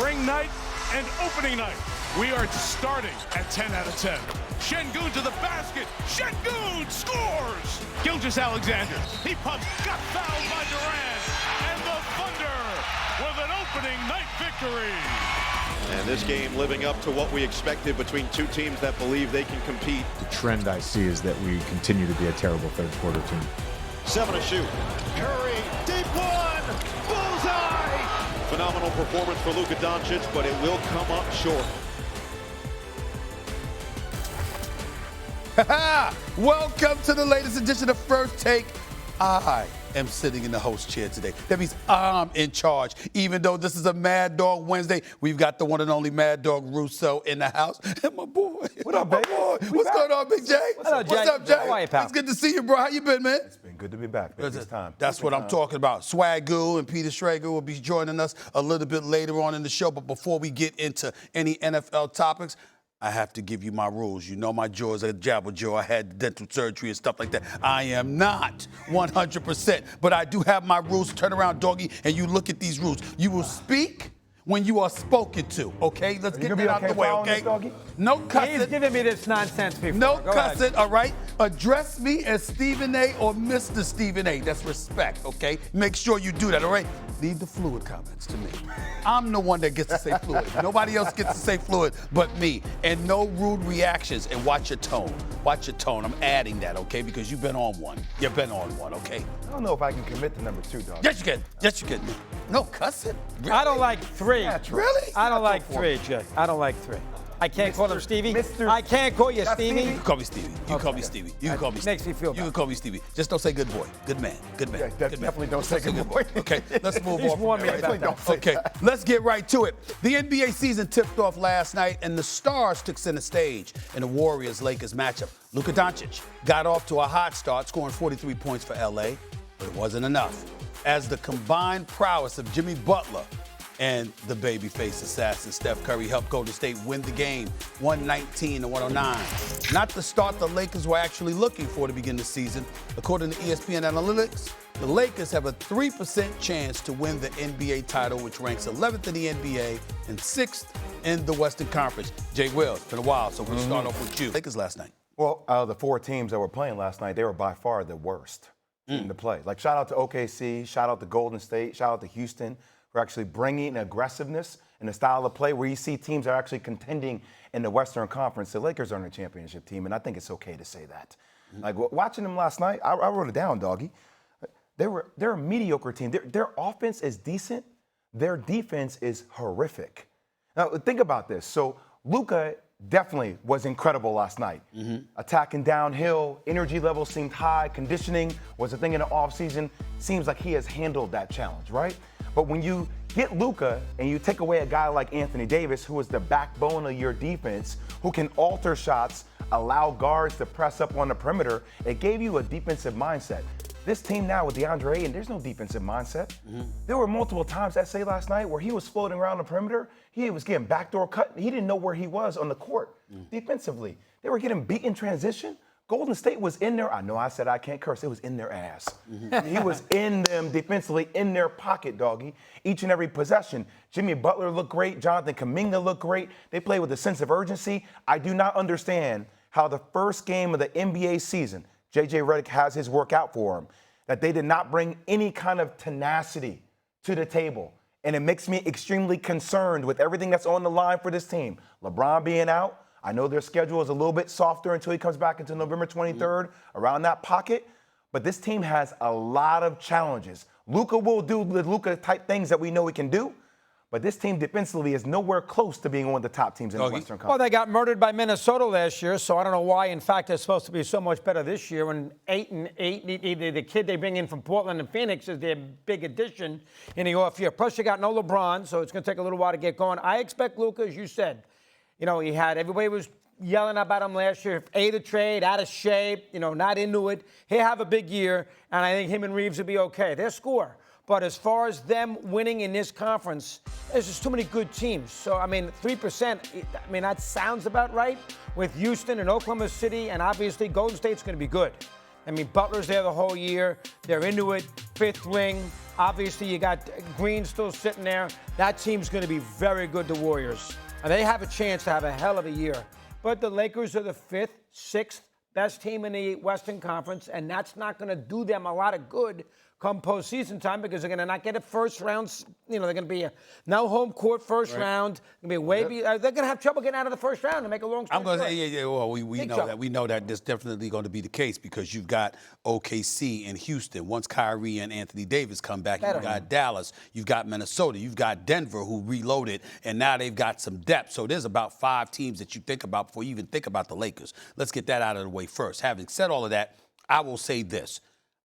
ring night and opening night. We are starting at 10 out of 10. Şengün to the basket. Şengün scores! Gilgeous-Alexander. He pumps, got fouled by Durant. And the Thunder with an opening night victory. And this game living up to what we expected between two teams that believe they can compete. The trend I see is that we continue to be a terrible third quarter team. 7 to shoot. Curry, deep one, bullseye! Phenomenal performance for Luka Doncic, but it will come up short. Welcome to the latest edition of First Take. I am sitting in the host chair today. That means I'm in charge. Even though this is a Mad Dog Wednesday, we've got the one and only Mad Dog Russo in the house. And my boy. What up, baby? What's going on, Big Jay? What's up, Jay? How are you, pal? It's good to see you, bro. How you been, man? It's been good to be back, man. This time. That's what I'm talking about. Swagoo and Peter Schrager will be joining us a little bit later on in the show. But before we get into any NFL topics, I have to give you my rules. You know my jaws are JWill. I had dental surgery and stuff like that. I am not 100%, but I do have my rules. Turn around, doggy, and you look at these rules. You will speak when you are spoken to, okay? Let's get that out the way, okay? No cussing. He's giving me this nonsense before. No cussing, all right? Address me as Stephen A. or Mr. Stephen A. That's respect, okay? Make sure you do that, all right? Leave the fluid comments to me. I'm the one that gets to say fluid. Nobody else gets to say fluid but me. And no rude reactions. And watch your tone. Watch your tone. I'm adding that, okay? Because you've been on one. You've been on one, okay? I don't know if I can commit to number 2, dog. Yes, you can. Yes, you can. No cussing? Really? I don't like 3. Really? I don't like 3, Jay. I don't like 3. I can't call him Stevie. I can't call you Stevie. You can call me Stevie. You can call me Stevie. You can call me Stevie. Makes me feel You better. can call me Stevie. Just don't say good boy. Good man. Good man. Yeah, good man. definitely don't say good boy. Okay, let's move He's on. warned me about that. Okay, let's get right to it. The NBA season tipped off last night, and the stars took center stage in the Warriors-Lakers matchup. Luka Doncic got off to a hot start, scoring 43 points for LA, but it wasn't enough. As the combined prowess of Jimmy Butler and the babyface assassin Steph Curry helped Golden State win the game 119-109. Not the start the Lakers were actually looking for to begin the season. According to ESPN analytics, the Lakers have a 3% chance to win the NBA title, which ranks 11th in the NBA and 6th in the Western Conference. JWill, it's been a while, so we'll start off with you. Lakers last night. Well, out of the 4 teams that were playing last night, they were by far the worst team to play. Like, shout out to OKC, shout out to Golden State, shout out to Houston for actually bringing aggressiveness and the style of play where you see teams are actually contending in the Western Conference. The Lakers aren't a championship team, and I think it's okay to say that. Like, watching them last night, I wrote it down, doggy. They're a mediocre team. Their offense is decent. Their defense is horrific. Now, think about this. So, Luka definitely was incredible last night. Attacking downhill, energy level seemed high, conditioning was a thing in the offseason. Seems like he has handled that challenge, right? But when you get Luka and you take away a guy like Anthony Davis, who is the backbone of your defense, who can alter shots, allow guards to press up on the perimeter, it gave you a defensive mindset. This team now with DeAndre Ayton, there's no defensive mindset. There were multiple times, I say last night, where he was floating around the perimeter. He was getting backdoor cut. He didn't know where he was on the court defensively. They were getting beat in transition. Golden State was in there. I know I said I can't curse. It was in their ass. He was in them defensively, in their pocket, doggy, each and every possession. Jimmy Butler looked great. Jonathan Kuminga looked great. They played with a sense of urgency. I do not understand how the first game of the NBA season, J.J. Redick has his work out for him, that they did not bring any kind of tenacity to the table. And it makes me extremely concerned with everything that's on the line for this team. LeBron being out. I know their schedule is a little bit softer until he comes back until November 23rd, around that pocket. But this team has a lot of challenges. Luka will do the Luka-type things that we know he can do. But this team defensively is nowhere close to being one of the top teams in the Western Conference. Well, they got murdered by Minnesota last year, so I don't know why. In fact, they're supposed to be so much better this year. And 8-8, the kid they bring in from Portland and Phoenix is their big addition in the off year. Plus, you got no LeBron, so it's going to take a little while to get going. I expect Luka, as you said, everybody was yelling about him last year. A trade, out of shape, not into it. He'll have a big year, and I think him and Reeves will be okay. They'll score. But as far as them winning in this conference, there's just too many good teams. So, 3%, that sounds about right with Houston and Oklahoma City, and obviously Golden State's going to be good. Butler's there the whole year. They're into it. Fifth ring. Obviously, you got Green still sitting there. That team's going to be very good, the Warriors. And they have a chance to have a hell of a year. But the Lakers are the 5th, 6th best team in the Western Conference, and that's not going to do them a lot of good come postseason time because they're going to not get a first round. They're going to be no home court first round. They're going to have trouble getting out of the first round to make a long story. I'm going to say, yeah. Well, we know that. We know that that's definitely going to be the case because you've got OKC and Houston. Once Kyrie and Anthony Davis come back, you've got Dallas, you've got Minnesota, you've got Denver who reloaded, and now they've got some depth. So there's about 5 teams that you think about before you even think about the Lakers. Let's get that out of the way first. Having said all of that, I will say this.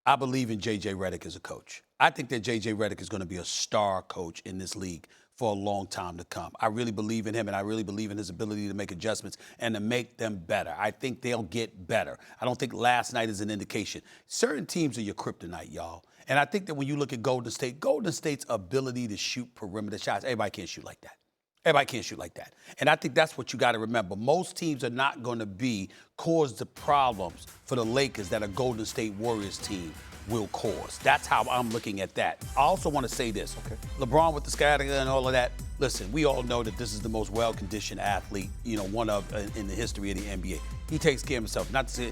I believe in J.J. Redick as a coach. I think that J.J. Redick is going to be a star coach in this league for a long time to come. I really believe in him, and I really believe in his ability to make adjustments and to make them better. I think they'll get better. I don't think last night is an indication. Certain teams are your kryptonite, y'all. And I think that when you look at Golden State's ability to shoot perimeter shots, everybody can't shoot like that. Everybody can't shoot like that. And I think that's what you got to remember. Most teams are not going to cause the problems for the Lakers that a Golden State Warriors team will cause. That's how I'm looking at that. I also want to say this. Okay. LeBron with the scatter and all of that. Listen, we all know that this is the most well-conditioned athlete, one of in the history of the NBA. He takes care of himself.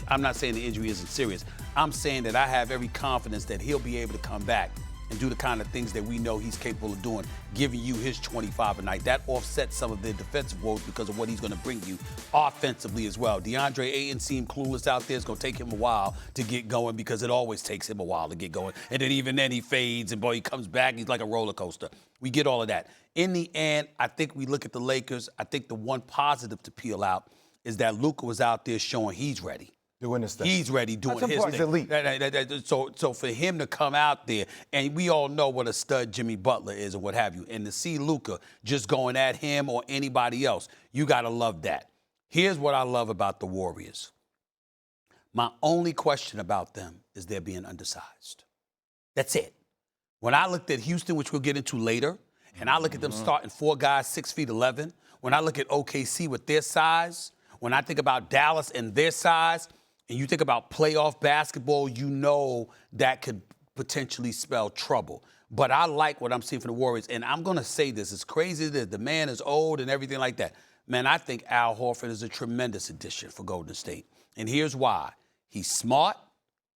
I'm not saying the injury isn't serious. I'm saying that I have every confidence that he'll be able to come back and do the kind of things that we know he's capable of doing, giving you his 25 a night. That offsets some of their defensive woes because of what he's going to bring you offensively as well. DeAndre Ayton seemed clueless out there. It's going to take him a while to get going because it always takes him a while to get going. And then even then he fades and, boy, he comes back. He's like a roller coaster. We get all of that. In the end, I think we look at the Lakers. I think the one positive to peel out is that Luka was out there showing he's ready. Doing his thing. He's ready doing his thing. He's elite. So for him to come out there, and we all know what a stud Jimmy Butler is and what have you, and to see Luka just going at him or anybody else, you got to love that. Here's what I love about the Warriors. My only question about them is they're being undersized. That's it. When I looked at Houston, which we'll get into later, and I look at them starting 4 guys 6'11", when I look at OKC with their size, when I think about Dallas and their size, and you think about playoff basketball, you know that could potentially spell trouble. But I like what I'm seeing from the Warriors. And I'm going to say this. As crazy as it is, the man is old and everything like that. Man, I think Al Horford is a tremendous addition for Golden State. And here's why. He's smart.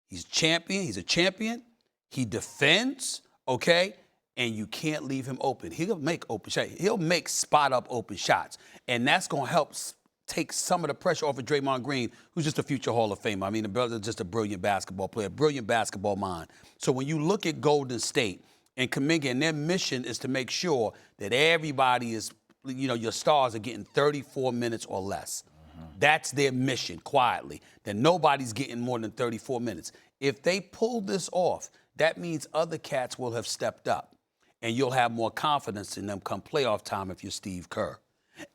He's champion. He's a champion. He defends, okay? And you can't leave him open. He'll make open shots. He'll make spot-up open shots. And that's going to help take some of the pressure off of Draymond Green, who's just a future Hall of Famer. I mean, the brother's just a brilliant basketball player, brilliant basketball mind. So when you look at Golden State and Kuminga, and their mission is to make sure that everybody is, your stars are getting 34 minutes or less. That's their mission, quietly, that nobody's getting more than 34 minutes. If they pull this off, that means other cats will have stepped up, and you'll have more confidence in them come playoff time if you're Steve Kerr.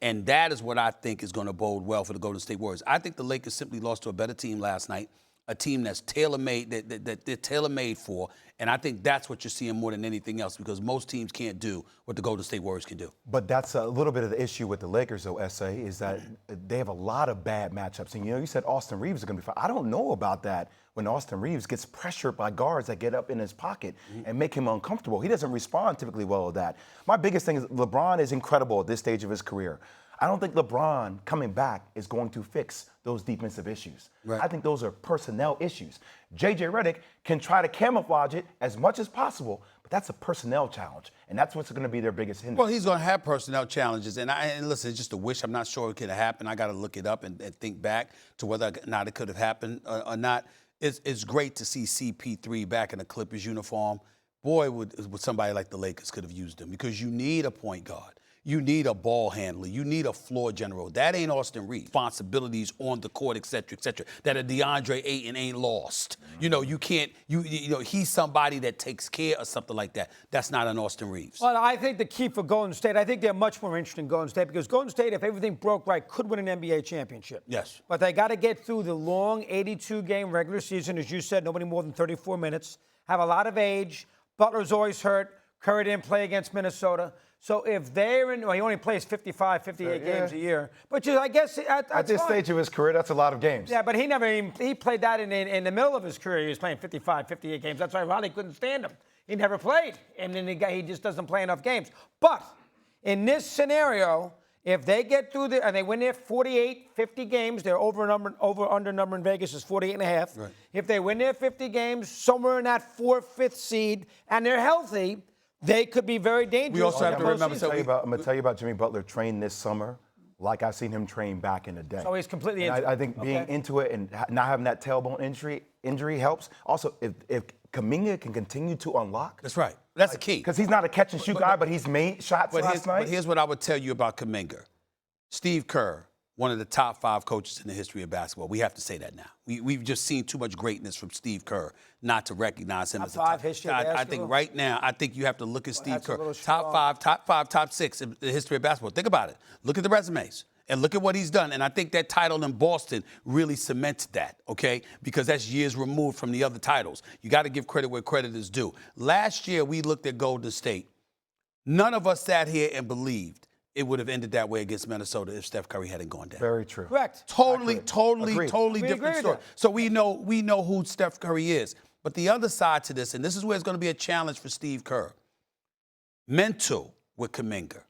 And that is what I think is going to bode well for the Golden State Warriors. I think the Lakers simply lost to a better team last night, a team that's tailor-made, that they're tailor-made for. And I think that's what you're seeing more than anything else because most teams can't do what the Golden State Warriors can do. But that's a little bit of the issue with the Lakers, though, S.A., is that they have a lot of bad matchups. And, you said Austin Reeves is going to be fine. I don't know about that when Austin Reeves gets pressured by guards that get up in his pocket and make him uncomfortable. He doesn't respond typically well to that. My biggest thing is LeBron is incredible at this stage of his career. I don't think LeBron coming back is going to fix those defensive issues. Right. I think those are personnel issues. J.J. Redick can try to camouflage it as much as possible, but that's a personnel challenge, and that's what's going to be their biggest hindrance. Well, he's going to have personnel challenges, and listen, it's just a wish. I'm not sure it could have happened. I got to look it up and think back to whether or not it could have happened or not. It's great to see CP3 back in a Clippers uniform. Boy, would somebody like the Lakers could have used him because you need a point guard. You need a ball handler. You need a floor general. That ain't Austin Reeves. Responsibilities on the court, et cetera, that a DeAndre Ayton ain't lost. You can't, he's somebody that takes care of something like that. That's not an Austin Reeves. Well, I think the key for Golden State, I think they're much more interested in Golden State because Golden State, if everything broke right, could win an NBA championship. Yes. But they got to get through the long 82-game regular season. As you said, nobody more than 34 minutes. Have a lot of age. Butler's always hurt. Curry didn't play against Minnesota. So if they're in, well, he only plays 58 games a year. But I guess at this stage of his career, that's a lot of games. Yeah, but he played that in the middle of his career. He was playing 58 games. That's why Riley couldn't stand him. He never played, and then he just doesn't play enough games. But in this scenario, if they get through and they win their 48, 50 games, their over-under number in Vegas is 48.5. Right. If they win their 50 games, somewhere in that 4th, 5th seed, and they're healthy, they could be very dangerous. We also have to remember. I'm going to tell you about Jimmy Butler trained this summer like I've seen him train back in the day. So he's completely and into it. I think being into it and not having that tailbone injury helps. Also, if Kuminga can continue to unlock. That's right. That's the key. Because he's not a catch-and-shoot guy, but he's made shots last night. But here's what I would tell you about Kuminga. Steve Kerr, one of the top 5 coaches in the history of basketball. We have to say that now. We've just seen too much greatness from Steve Kerr not to recognize him as a top 5 history of I think basketball? right now, I think you have to look at Steve Kerr. Top 5, top 6 in the history of basketball. Think about it. Look at the resumes. And look at what he's done. And I think that title in Boston really cemented that, okay? Because that's years removed from the other titles. You got to give credit where credit is due. Last year, we looked at Golden State. None of us sat here and believed it would have ended that way against Minnesota if Steph Curry hadn't gone down. Very true. Correct. Totally We different agree with story. that. So we know who Steph Curry is. But the other side to this, and this is where it's going to be a challenge for Steve Kerr, mental with Kuminga.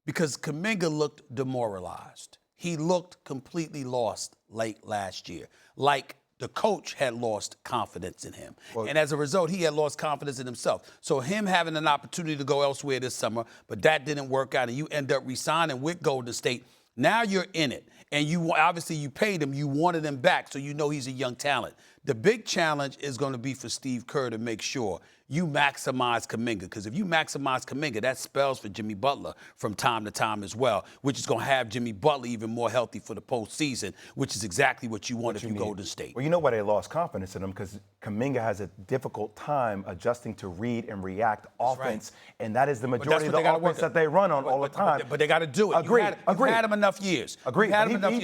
Because Kuminga looked demoralized. He looked completely lost late last year. Like the coach had lost confidence in him. And as a result, he had lost confidence in himself. So him having an opportunity to go elsewhere this summer, but that didn't work out, and you end up re-signing with Golden State, now you're in it. And you obviously you paid him, you wanted him back, so you know he's a young talent. The big challenge is going to be for Steve Kerr to make sure you maximize Kuminga, because if you maximize Kuminga, that spells for Jimmy Butler from time to time as well, which is going to have Jimmy Butler even more healthy for the postseason, which is exactly what you want if you go to State. Well, you know why they lost confidence in him? Because Kuminga has a difficult time adjusting to read and react offense, and that is the majority of the offense that they run on all the time. But they got to do it. Agreed. You've had him enough years. Agreed.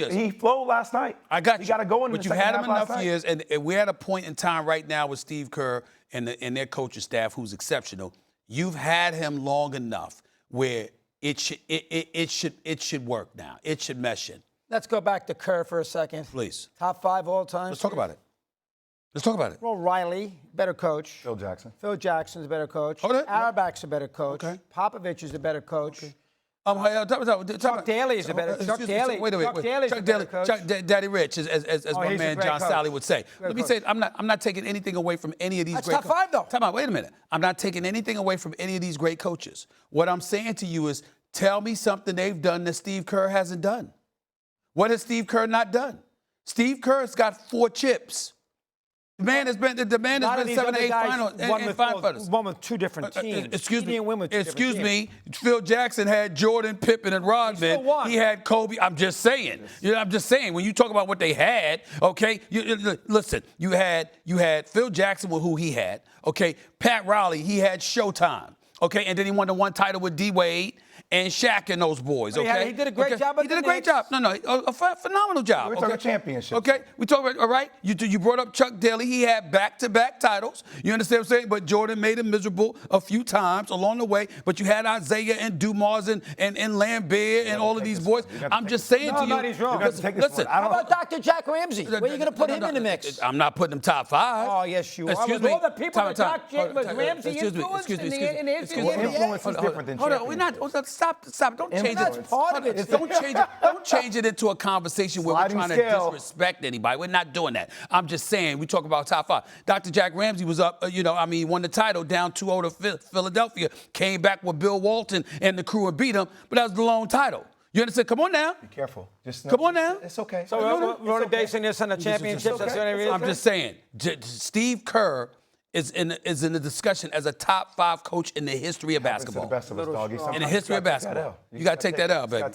He flowed last night. I got you. He got to go in but the you've second had half him enough last night. years, and we're at a point in time right now with Steve Kerr and their coaching staff, who's exceptional. You've had him long enough where it should work now. It should mesh in. Let's go back to Kerr for a second. Please. Top 5 all time. Let's talk about it. Let's talk about it. Well, Riley, better coach. Phil Jackson. Phil Jackson's a better coach. Okay. Auerbach's a better coach. Okay. Popovich is a better coach. Okay. Chuck Daly is a better. Chuck Daly. Wait. Chuck Daly's a better coach. Chuck Daddy Rich, as my he's a man great John coach. Sally would say. Let me coach. say, I'm not taking anything away from any of these That's great top 5 though. Time out. Wait a minute. I'm not taking anything away from any of these great coaches. What I'm saying to you is, tell me something they've done that Steve Kerr hasn't done. What has Steve Kerr not done? Steve Kerr's got 4 chips. The man has been 7 or 8 finals. Won with 2 different teams. Excuse He me. didn't win with 2 different teams. Phil Jackson had Jordan, Pippen, and Rodman. He had Kobe. I'm just saying. I'm just saying. When you talk about what they had, okay. Listen. You had Phil Jackson with who he had. Okay. Pat Riley. He had Showtime. Okay. And then he won the 1 title with D Wade and Shaq and those boys, okay? He did a great job. He did a great job. No, a phenomenal job. We're talking championships. Okay, we talk about, all right, you brought up Chuck Daly. He had back-to-back titles. You understand what I'm saying? But Jordan made him miserable a few times along the way. But you had Isaiah and Dumas and Lambert and all of these boys. I'm just saying to you. No, he's wrong. Listen. How about Dr. Jack Ramsey? Where are you going to put him in the mix? I'm not putting him top 5. Oh, yes, you are. Excuse With me. all the people that Doc Ramsey influenced in the Influence is different than Hold on, we're not. Stop. Don't change it. That's part of it. Don't change it into a conversation where we're trying to disrespect anybody. We're not doing that. I'm just saying we talk about top 5. Dr. Jack Ramsey was up. He won the title down 2-0 to Philadelphia. Came back with Bill Walton and the crew and beat him. But that was the lone title. You understand? Come on now. Be careful. Come on now. It's okay. So we're only basing this on the championships. That's the only reason. I'm just saying. Steve Kerr is in the discussion as a top 5 coach in the history of basketball. To the best of us, doggy. In the history of basketball. You got to take that L, baby.